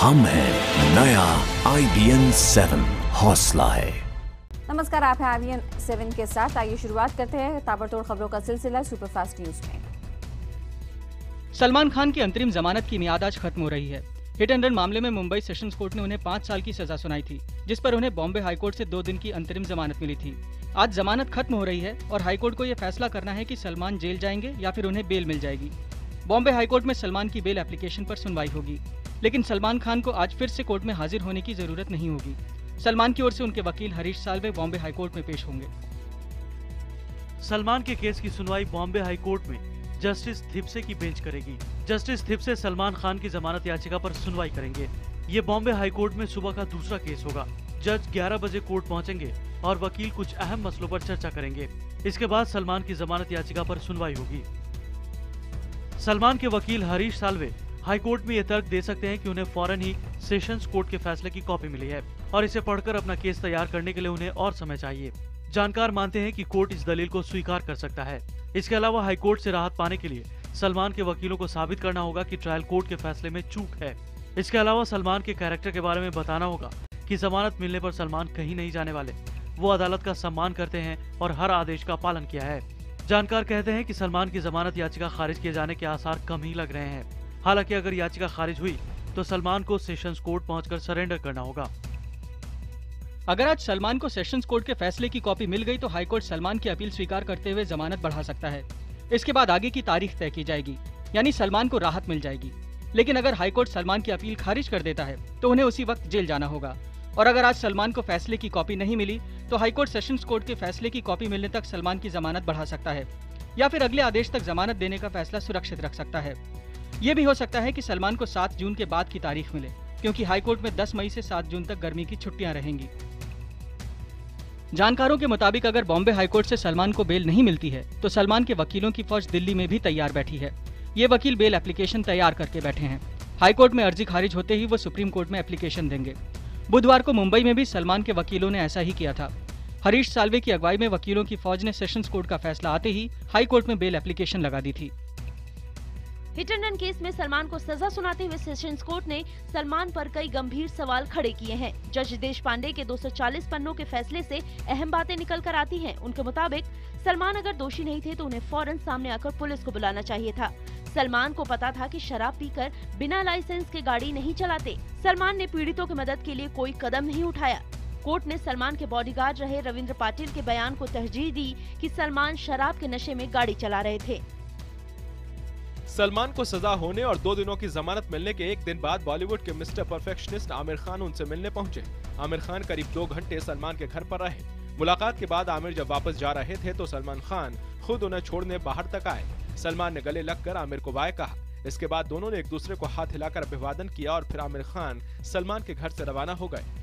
हम हैं नया IBN 7 हौसला है। नमस्कार, आप हैं IBN 7 के साथ। आइए शुरुआत करते हैं ताबड़तोड़ खबरों का सिलसिला सुपरफास्ट न्यूज में। सलमान खान की अंतरिम जमानत की मियाद आज खत्म हो रही है। हिट एंड रन मामले में मुंबई सेशंस कोर्ट ने उन्हें 5 साल की सजा सुनाई थी, जिस पर उन्हें बॉम्बे हाईकोर्ट से 2 दिन की अंतरिम जमानत मिली थी। आज जमानत खत्म हो रही है और हाईकोर्ट को यह फैसला करना है कि सलमान जेल जाएंगे या फिर उन्हें बेल मिल जाएगी। बॉम्बे हाईकोर्ट में सलमान की बेल एप्लीकेशन पर सुनवाई होगी, लेकिन सलमान खान को आज फिर से कोर्ट में हाजिर होने की जरूरत नहीं होगी। सलमान की ओर से उनके वकील हरीश साल्वे बॉम्बे हाईकोर्ट में पेश होंगे। सलमान के केस की सुनवाई बॉम्बे हाईकोर्ट में जस्टिस थिप्से की बेंच करेगी। जस्टिस थिप्से सलमान खान की जमानत याचिका पर सुनवाई करेंगे। ये बॉम्बे हाईकोर्ट में सुबह का दूसरा केस होगा। जज 11 बजे कोर्ट पहुंचेंगे और वकील कुछ अहम मसलों पर चर्चा करेंगे। इसके बाद सलमान की जमानत याचिका पर सुनवाई होगी। सलमान के वकील हरीश साल्वे हाईकोर्ट में ये तर्क दे सकते हैं कि उन्हें फौरन ही सेशंस कोर्ट के फैसले की कॉपी मिली है और इसे पढ़कर अपना केस तैयार करने के लिए उन्हें और समय चाहिए। जानकार मानते हैं कि कोर्ट इस दलील को स्वीकार कर सकता है। इसके अलावा हाईकोर्ट से राहत पाने के लिए सलमान के वकीलों को साबित करना होगा कि ट्रायल कोर्ट के फैसले में चूक है। इसके अलावा सलमान के कैरेक्टर के बारे में बताना होगा कि जमानत मिलने पर सलमान कहीं नहीं जाने वाले। वो अदालत का सम्मान करते हैं और हर आदेश का पालन किया है। जानकार कहते हैं कि सलमान की जमानत याचिका खारिज किए जाने के आसार कम ही लग रहे हैं। हालांकि अगर याचिका खारिज हुई तो सलमान को सेशंस कोर्ट पहुंचकर सरेंडर करना होगा। अगर आज सलमान को सेशंस कोर्ट के फैसले की कॉपी मिल गई तो हाईकोर्ट सलमान की अपील स्वीकार करते हुए जमानत बढ़ा सकता है। इसके बाद आगे की तारीख तय की जाएगी, यानी सलमान को राहत मिल जाएगी। लेकिन अगर हाईकोर्ट सलमान की अपील खारिज कर देता है तो उन्हें उसी वक्त जेल जाना होगा। और अगर आज सलमान को फैसले की कॉपी नहीं मिली तो हाईकोर्ट सेशंस कोर्ट के फैसले की कॉपी मिलने तक सलमान की जमानत बढ़ा सकता है या फिर अगले आदेश तक जमानत देने का फैसला सुरक्षित रख सकता है। ये भी हो सकता है कि सलमान को 7 जून के बाद की तारीख मिले, क्योंकि हाईकोर्ट में 10 मई से 7 जून तक गर्मी की छुट्टियां रहेंगी। जानकारों के मुताबिक अगर बॉम्बे हाईकोर्ट से सलमान को बेल नहीं मिलती है तो सलमान के वकीलों की फौज दिल्ली में भी तैयार बैठी है। ये वकील बेल एप्लीकेशन तैयार करके बैठे हैं। हाईकोर्ट में अर्जी खारिज होते ही वो सुप्रीम कोर्ट में एप्लीकेशन देंगे। बुधवार को मुंबई में भी सलमान के वकीलों ने ऐसा ही किया था। हरीश साल्वे की अगुवाई में वकीलों की फौज ने सेशंस कोर्ट का फैसला आते ही हाईकोर्ट में बेल एप्लीकेशन लगा दी थी। हिट एंड रन केस में सलमान को सजा सुनाते हुए सेशंस कोर्ट ने सलमान पर कई गंभीर सवाल खड़े किए हैं। जज देश पांडे के 240 पन्नों के फैसले से अहम बातें निकल कर आती हैं। उनके मुताबिक सलमान अगर दोषी नहीं थे तो उन्हें फौरन सामने आकर पुलिस को बुलाना चाहिए था। सलमान को पता था कि शराब पीकर बिना लाइसेंस के गाड़ी नहीं चलाते। सलमान ने पीड़ितों की मदद के लिए कोई कदम नहीं उठाया। कोर्ट ने सलमान के बॉडीगार्ड रहे रविंद्र पाटिल के बयान को तरजीह दी कि सलमान शराब के नशे में गाड़ी चला रहे थे। सलमान को सजा होने और 2 दिनों की जमानत मिलने के 1 दिन बाद बॉलीवुड के मिस्टर परफेक्शनिस्ट आमिर खान उनसे मिलने पहुंचे। आमिर खान करीब 2 घंटे सलमान के घर पर रहे। मुलाकात के बाद आमिर जब वापस जा रहे थे तो सलमान खान खुद उन्हें छोड़ने बाहर तक आए। सलमान ने गले लगकर आमिर को बाय कहा। इसके बाद दोनों ने एक दूसरे को हाथ हिलाकर अभिवादन किया और फिर आमिर खान सलमान के घर से रवाना हो गए।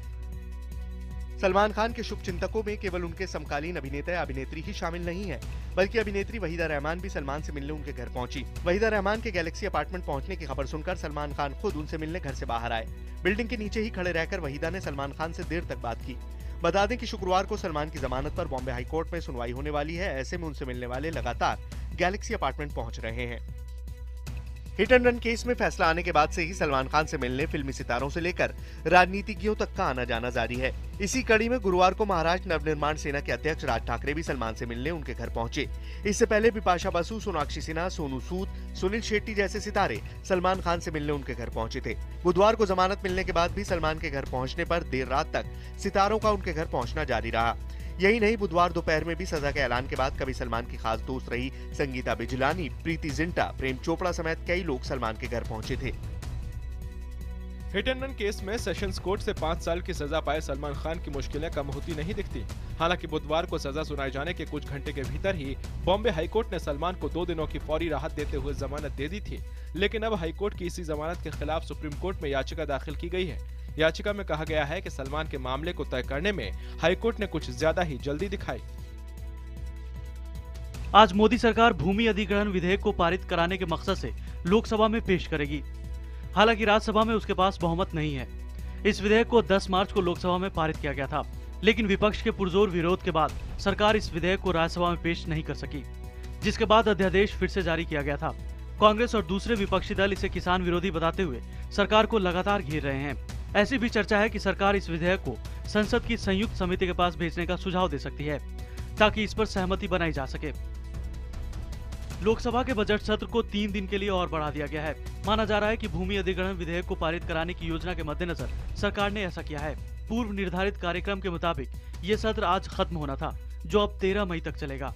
सलमान खान के शुभचिंतकों में केवल उनके समकालीन अभिनेता या अभिनेत्री ही शामिल नहीं है, बल्कि अभिनेत्री वहीदा रहमान भी सलमान से मिलने उनके घर पहुंची। वहीदा रहमान के गैलेक्सी अपार्टमेंट पहुंचने की खबर सुनकर सलमान खान खुद उनसे मिलने घर से बाहर आए। बिल्डिंग के नीचे ही खड़े रहकर वहीदा ने सलमान खान से देर तक बात की। बता दें कि शुक्रवार को सलमान की जमानत पर बॉम्बे हाईकोर्ट में सुनवाई होने वाली है। ऐसे में उनसे मिलने वाले लगातार गैलेक्सी अपार्टमेंट पहुंच रहे हैं। हिट एंड रन केस में फैसला आने के बाद से ही सलमान खान से मिलने फिल्मी सितारों से लेकर राजनीतिज्ञों तक का आना जाना जारी है। इसी कड़ी में गुरुवार को महाराष्ट्र नवनिर्माण सेना के अध्यक्ष राज ठाकरे भी सलमान से मिलने उनके घर पहुंचे। इससे पहले बिपाशा बसु, सोनाक्षी सिन्हा, सोनू सूद, सुनील शेट्टी जैसे सितारे सलमान खान से मिलने उनके घर पहुंचे थे। बुधवार को जमानत मिलने के बाद भी सलमान के घर पहुंचने पर देर रात तक सितारों का उनके घर पहुंचना जारी रहा। यही नहीं, बुधवार दोपहर में भी सजा के ऐलान के बाद कभी सलमान की खास दोस्त रही संगीता बिजलानी, प्रीति जिंटा, प्रेम चोपड़ा समेत कई लोग सलमान के घर पहुंचे थे। हिट एंड रन केस में सेशंस कोर्ट से 5 साल की सजा पाए सलमान खान की मुश्किलें कम होती नहीं दिखती। हालांकि बुधवार को सजा सुनाए जाने के कुछ घंटे के भीतर ही बॉम्बे हाईकोर्ट ने सलमान को 2 दिनों की फौरी राहत देते हुए जमानत दे दी थी। लेकिन अब हाईकोर्ट की इसी जमानत के खिलाफ सुप्रीम कोर्ट में याचिका दाखिल की गई है। याचिका में कहा गया है कि सलमान के मामले को तय करने में हाईकोर्ट ने कुछ ज्यादा ही जल्दी दिखाई। आज मोदी सरकार भूमि अधिग्रहण विधेयक को पारित कराने के मकसद से लोकसभा में पेश करेगी। हालांकि राज्यसभा में उसके पास बहुमत नहीं है। इस विधेयक को 10 मार्च को लोकसभा में पारित किया गया था, लेकिन विपक्ष के पुरजोर विरोध के बाद सरकार इस विधेयक को राज्यसभा में पेश नहीं कर सकी, जिसके बाद अध्यादेश फिर से जारी किया गया था। कांग्रेस और दूसरे विपक्षी दल इसे किसान विरोधी बताते हुए सरकार को लगातार घेर रहे हैं। ऐसी भी चर्चा है कि सरकार इस विधेयक को संसद की संयुक्त समिति के पास भेजने का सुझाव दे सकती है ताकि इस पर सहमति बनाई जा सके। लोकसभा के बजट सत्र को 3 दिन के लिए और बढ़ा दिया गया है। माना जा रहा है कि भूमि अधिग्रहण विधेयक को पारित कराने की योजना के मद्देनजर सरकार ने ऐसा किया है। पूर्व निर्धारित कार्यक्रम के मुताबिक ये सत्र आज खत्म होना था, जो अब 13 मई तक चलेगा।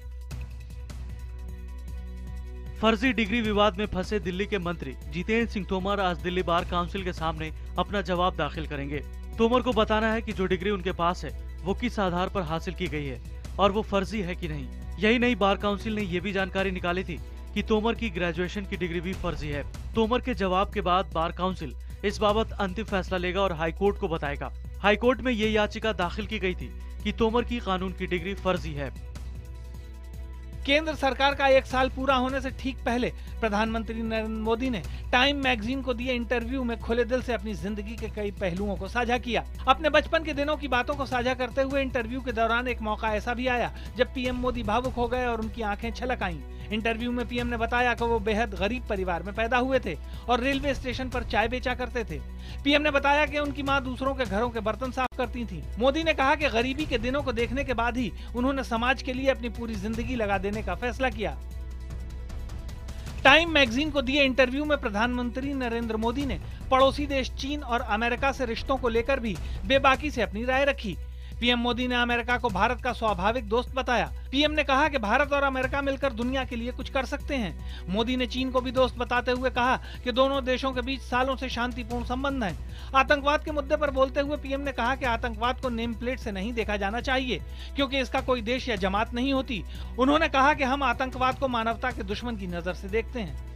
फर्जी डिग्री विवाद में फंसे दिल्ली के मंत्री जितेंद्र सिंह तोमर आज दिल्ली बार काउंसिल के सामने अपना जवाब दाखिल करेंगे। तोमर को बताना है कि जो डिग्री उनके पास है वो किस आधार पर हासिल की गई है और वो फर्जी है कि नहीं। यही नहीं, बार काउंसिल ने ये भी जानकारी निकाली थी कि तोमर की ग्रेजुएशन की डिग्री भी फर्जी है। तोमर के जवाब के बाद बार काउंसिल इस बाबत अंतिम फैसला लेगा और हाईकोर्ट को बताएगा। हाईकोर्ट में ये याचिका दाखिल की गई थी कि तोमर की कानून की डिग्री फर्जी है। केंद्र सरकार का 1 साल पूरा होने से ठीक पहले प्रधानमंत्री नरेंद्र मोदी ने टाइम मैगजीन को दिए इंटरव्यू में खुले दिल से अपनी जिंदगी के कई पहलुओं को साझा किया। अपने बचपन के दिनों की बातों को साझा करते हुए इंटरव्यू के दौरान एक मौका ऐसा भी आया जब पीएम मोदी भावुक हो गए और उनकी आंखें छलक आईं। इंटरव्यू में पीएम ने बताया कि वो बेहद गरीब परिवार में पैदा हुए थे और रेलवे स्टेशन पर चाय बेचा करते थे। पीएम ने बताया कि उनकी मां दूसरों के घरों के बर्तन साफ करती थी। मोदी ने कहा कि गरीबी के दिनों को देखने के बाद ही उन्होंने समाज के लिए अपनी पूरी जिंदगी लगा देने का फैसला किया। टाइम मैगजीन को दिए इंटरव्यू में प्रधानमंत्री नरेंद्र मोदी ने पड़ोसी देश चीन और अमेरिका से रिश्तों को लेकर भी बेबाकी से अपनी राय रखी। पीएम मोदी ने अमेरिका को भारत का स्वाभाविक दोस्त बताया। पीएम ने कहा कि भारत और अमेरिका मिलकर दुनिया के लिए कुछ कर सकते हैं। मोदी ने चीन को भी दोस्त बताते हुए कहा कि दोनों देशों के बीच सालों से शांतिपूर्ण संबंध हैं। आतंकवाद के मुद्दे पर बोलते हुए पीएम ने कहा कि आतंकवाद को नेम प्लेट से नहीं देखा जाना चाहिए, क्योंकि इसका कोई देश या जमात नहीं होती। उन्होंने कहा कि हम आतंकवाद को मानवता के दुश्मन की नजर से देखते हैं।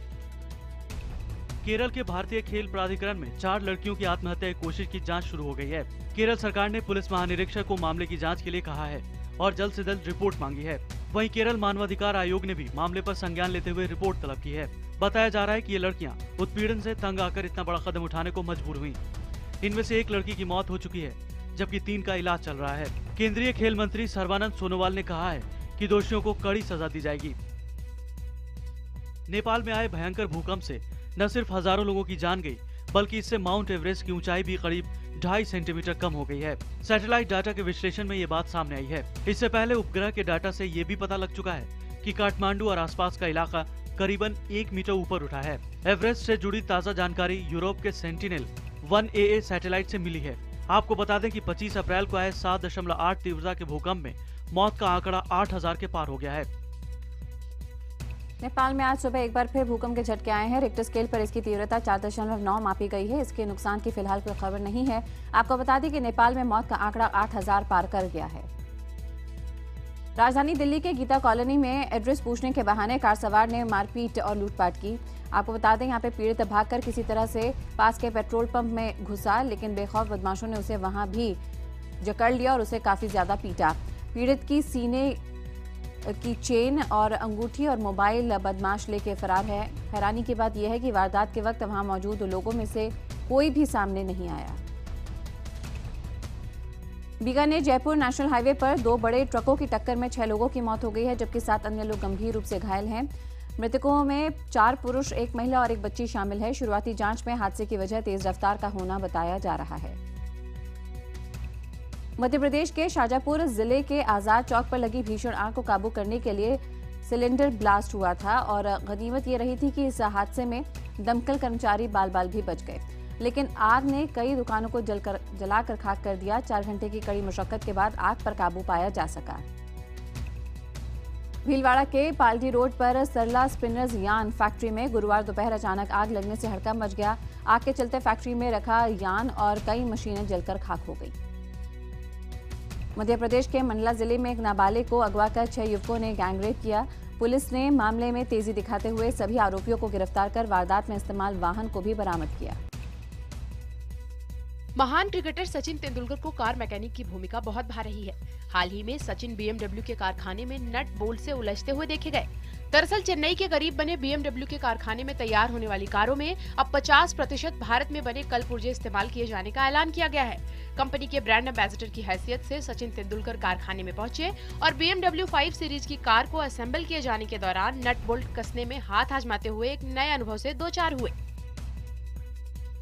केरल के भारतीय खेल प्राधिकरण में 4 लड़कियों की आत्महत्या की कोशिश की जांच शुरू हो गई है। केरल सरकार ने पुलिस महानिरीक्षक को मामले की जांच के लिए कहा है और जल्द से जल्द रिपोर्ट मांगी है। वहीं केरल मानवाधिकार आयोग ने भी मामले पर संज्ञान लेते हुए रिपोर्ट तलब की है। बताया जा रहा है कि ये लड़कियां उत्पीड़न से तंग आकर इतना बड़ा कदम उठाने को मजबूर हुई। इनमें से 1 लड़की की मौत हो चुकी है, जबकि 3 का इलाज चल रहा है। केंद्रीय खेल मंत्री सर्बानंद सोनोवाल ने कहा है कि दोषियों को कड़ी सजा दी जाएगी। नेपाल में आए भयंकर भूकंप से न सिर्फ हजारों लोगों की जान गई, बल्कि इससे माउंट एवरेस्ट की ऊंचाई भी करीब 2.5 सेंटीमीटर कम हो गई है। सैटेलाइट डाटा के विश्लेषण में ये बात सामने आई है। इससे पहले उपग्रह के डाटा से ये भी पता लग चुका है कि काठमांडू और आसपास का इलाका करीबन 1 मीटर ऊपर उठा है। एवरेस्ट से जुड़ी ताज़ा जानकारी यूरोप के सेंटिनेल-1 AA सैटेलाइट से मिली है। आपको बता दें कि 25 अप्रैल को आए 7.8 तीव्रता के भूकंप में मौत का आंकड़ा 8000 के पार हो गया है। नेपाल में आज सुबह एक बार फिर भूकंप के झटके आए हैं। रिक्टर स्केल पर इसकी तीव्रता 4.9 मापी गई है। इसके नुकसान की फिलहाल कोई खबर नहीं है। आपको बता दें कि नेपाल में मौत का आंकड़ा 8000 पार कर गया है। राजधानी दिल्ली के गीता कॉलोनी में एड्रेस पूछने के बहाने कार सवार ने मारपीट और लूटपाट की। आपको बता दें यहाँ पे पीड़ित भागकर किसी तरह से पास के पेट्रोल पंप में घुसा, लेकिन बेखौफ बदमाशों ने उसे वहां भी जकड़ लिया और उसे काफी ज्यादा पीटा। पीड़ित की सीने की चेन और अंगूठी और मोबाइल बदमाश लेके फरार है। हैरानी की बात यह है कि वारदात के वक्त वहां मौजूद लोगों में से कोई भी सामने नहीं आया। बीकानेर जयपुर नेशनल हाईवे पर 2 बड़े ट्रकों की टक्कर में 6 लोगों की मौत हो गई है, जबकि 7 अन्य लोग गंभीर रूप से घायल हैं। मृतकों में 4 पुरुष, 1 महिला और 1 बच्ची शामिल है। शुरुआती जांच में हादसे की वजह तेज रफ्तार का होना बताया जा रहा है। मध्य प्रदेश के शाजापुर जिले के आजाद चौक पर लगी भीषण आग को काबू करने के लिए सिलेंडर ब्लास्ट हुआ था और गनीमत ये रही थी कि इस हादसे में दमकल कर्मचारी बाल बाल भी बच गए, लेकिन आग ने कई दुकानों को जलाकर खाक कर दिया। 4 घंटे की कड़ी मशक्कत के बाद आग पर काबू पाया जा सका। भीलवाड़ा के पालडी रोड पर सरला स्पिनर्स यान फैक्ट्री में गुरुवार दोपहर अचानक आग लगने से हड़कंप मच गया। आग के चलते फैक्ट्री में रखा यान और कई मशीनें जलकर खाक हो गई। मध्य प्रदेश के मंडला जिले में एक नाबालिग को अगवा कर 6 युवकों ने गैंगरेप किया। पुलिस ने मामले में तेजी दिखाते हुए सभी आरोपियों को गिरफ्तार कर वारदात में इस्तेमाल वाहन को भी बरामद किया। महान क्रिकेटर सचिन तेंदुलकर को कार मैकेनिक की भूमिका बहुत भा रही है। हाल ही में सचिन BMW के कारखाने में नट बोल्ट से उलझते हुए देखे गए। दरअसल चेन्नई के करीब बने BMW के कारखाने में तैयार होने वाली कारों में अब 50% भारत में बने कल पुर्जे इस्तेमाल किए जाने का ऐलान किया गया है। कंपनी के ब्रांड एम्बेसडर की हैसियत से सचिन तेंदुलकर कारखाने में पहुंचे और BMW 5 सीरीज की कार को असेंबल किए जाने के दौरान नट बोल्ट कसने में हाथ आजमाते हुए एक नए अनुभव से दो चार हुए।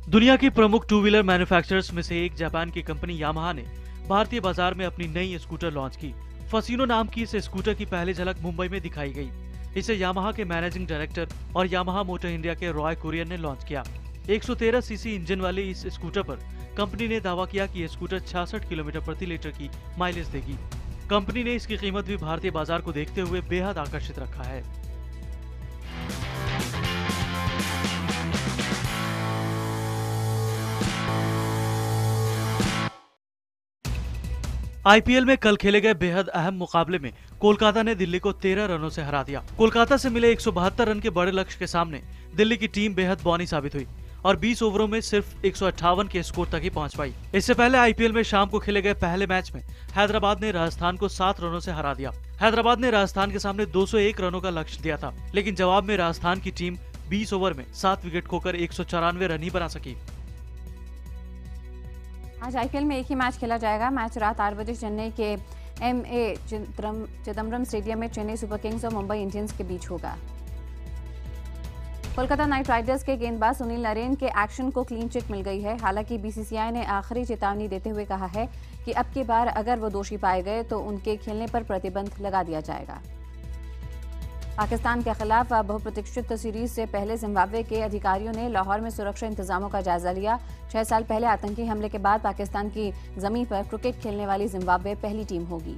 दुनिया की प्रमुख टू व्हीलर मैन्युफैक्चरर्स में से एक जापान की कंपनी यामाहा ने भारतीय बाजार में अपनी नई स्कूटर लॉन्च की। फसीनो नाम की इस स्कूटर की पहली झलक मुंबई में दिखाई गई। इसे यामाहा के मैनेजिंग डायरेक्टर और यामाहा मोटर इंडिया के रॉय कुरियन ने लॉन्च किया। 113 सीसी इंजन वाले इस स्कूटर पर कंपनी ने दावा किया कि यह स्कूटर 66 किलोमीटर प्रति लीटर की माइलेज देगी। कंपनी ने इसकी कीमत भी भारतीय बाजार को देखते हुए बेहद आकर्षित रखा है। आईपीएल में कल खेले गए बेहद अहम मुकाबले में कोलकाता ने दिल्ली को 13 रनों से हरा दिया। कोलकाता से मिले 172 रन के बड़े लक्ष्य के सामने दिल्ली की टीम बेहद बौनी साबित हुई और 20 ओवरों में सिर्फ 158 के स्कोर तक ही पहुंच पाई। इससे पहले आईपीएल में शाम को खेले गए पहले मैच में हैदराबाद ने राजस्थान को 7 रनों से हरा दिया। हैदराबाद ने राजस्थान के सामने 201 रनों का लक्ष्य दिया था, लेकिन जवाब में राजस्थान की टीम 20 ओवर में 7 विकेट खोकर 194 रन ही बना सकी। आज आईपीएल में एक ही मैच खेला जाएगा। मैच रात 8 बजे चेन्नई के एमए चिदम्बरम स्टेडियम में चेन्नई सुपर किंग्स और मुंबई इंडियंस के बीच होगा। कोलकाता नाइट राइडर्स के गेंदबाज सुनील नरेन के एक्शन को क्लीन चिट मिल गई है। हालांकि बीसीसीआई ने आखिरी चेतावनी देते हुए कहा है कि अब की बार अगर वो दोषी पाए गए तो उनके खेलने पर प्रतिबंध लगा दिया जाएगा। पाकिस्तान के खिलाफ बहुप्रतीक्षित सीरीज से पहले जिम्बाब्वे के अधिकारियों ने लाहौर में सुरक्षा इंतजामों का जायजा लिया। 6 साल पहले आतंकी हमले के बाद पाकिस्तान की जमीन पर क्रिकेट खेलने वाली जिम्बाब्वे पहली टीम होगी।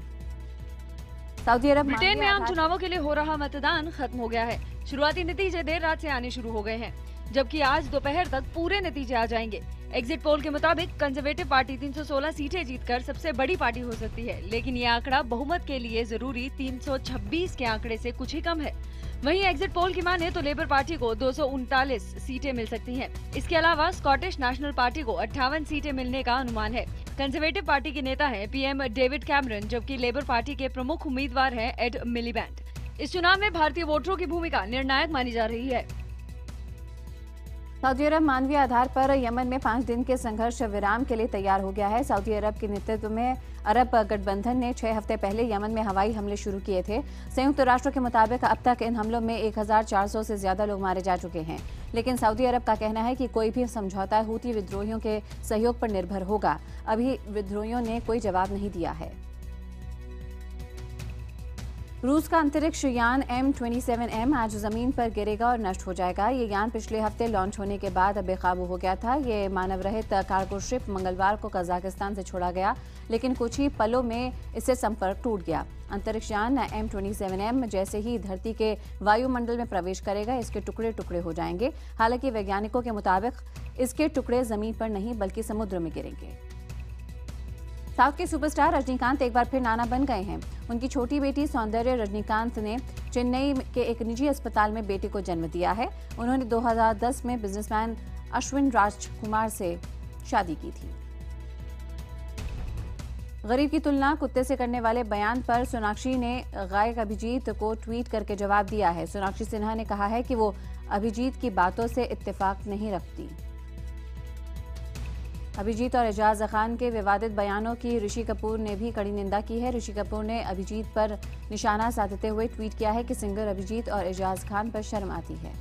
सऊदी अरब ब्रिटेन में आम चुनावों के लिए हो रहा मतदान खत्म हो गया है। शुरुआती नतीजे देर रात से आने शुरू हो गए हैं, जबकि आज दोपहर तक पूरे नतीजे आ जाएंगे। एग्जिट पोल के मुताबिक कंजर्वेटिव पार्टी 316 सीटें जीतकर सबसे बड़ी पार्टी हो सकती है, लेकिन ये आंकड़ा बहुमत के लिए जरूरी 326 के आंकड़े से कुछ ही कम है। वहीं एग्जिट पोल की माने तो लेबर पार्टी को 239 सीटें मिल सकती हैं। इसके अलावा स्कॉटिश नेशनल पार्टी को 58 सीटें मिलने का अनुमान है। कंजर्वेटिव पार्टी के नेता हैं पीएम डेविड कैमरन, जबकि लेबर पार्टी के प्रमुख उम्मीदवार हैं एड मिलीबैंड। इस चुनाव में भारतीय वोटरों की भूमिका निर्णायक मानी जा रही है। सऊदी अरब मानवीय आधार पर यमन में 5 दिन के संघर्ष विराम के लिए तैयार हो गया है। सऊदी अरब के नेतृत्व में अरब गठबंधन ने 6 हफ्ते पहले यमन में हवाई हमले शुरू किए थे। संयुक्त राष्ट्र के मुताबिक अब तक इन हमलों में 1400 से ज्यादा लोग मारे जा चुके हैं, लेकिन सऊदी अरब का कहना है कि कोई भी समझौता हूती विद्रोहियों के सहयोग पर निर्भर होगा। अभी विद्रोहियों ने कोई जवाब नहीं दिया है। रूस का अंतरिक्ष यान M27M आज जमीन पर गिरेगा और नष्ट हो जाएगा। ये यान पिछले हफ्ते लॉन्च होने के बाद बेकाबू हो गया था। ये मानव रहित कार्गो शिप मंगलवार को कजाकिस्तान से छोड़ा गया, लेकिन कुछ ही पलों में इससे संपर्क टूट गया। अंतरिक्ष यान M27M जैसे ही धरती के वायुमंडल में प्रवेश करेगा, इसके टुकड़े टुकड़े हो जाएंगे। हालांकि वैज्ञानिकों के मुताबिक इसके टुकड़े जमीन पर नहीं बल्कि समुद्र में गिरेंगे। साउथ के सुपरस्टार रजनीकांत एक बार फिर नाना बन गए हैं। उनकी छोटी बेटी सौंदर्य रजनीकांत ने चेन्नई के एक निजी अस्पताल में बेटे को जन्म दिया है। उन्होंने 2010 में बिजनेसमैन अश्विन राजकुमार से शादी की थी। गरीब की तुलना कुत्ते से करने वाले बयान पर सोनाक्षी ने गायक अभिजीत को ट्वीट करके जवाब दिया है। सोनाक्षी सिन्हा ने कहा है कि वो अभिजीत की बातों से इत्तेफाक नहीं रखती। अभिजीत और एजाज खान के विवादित बयानों की ऋषि कपूर ने भी कड़ी निंदा की है। ऋषि कपूर ने अभिजीत पर निशाना साधते हुए ट्वीट किया है कि सिंगर अभिजीत और एजाज खान पर शर्म आती है।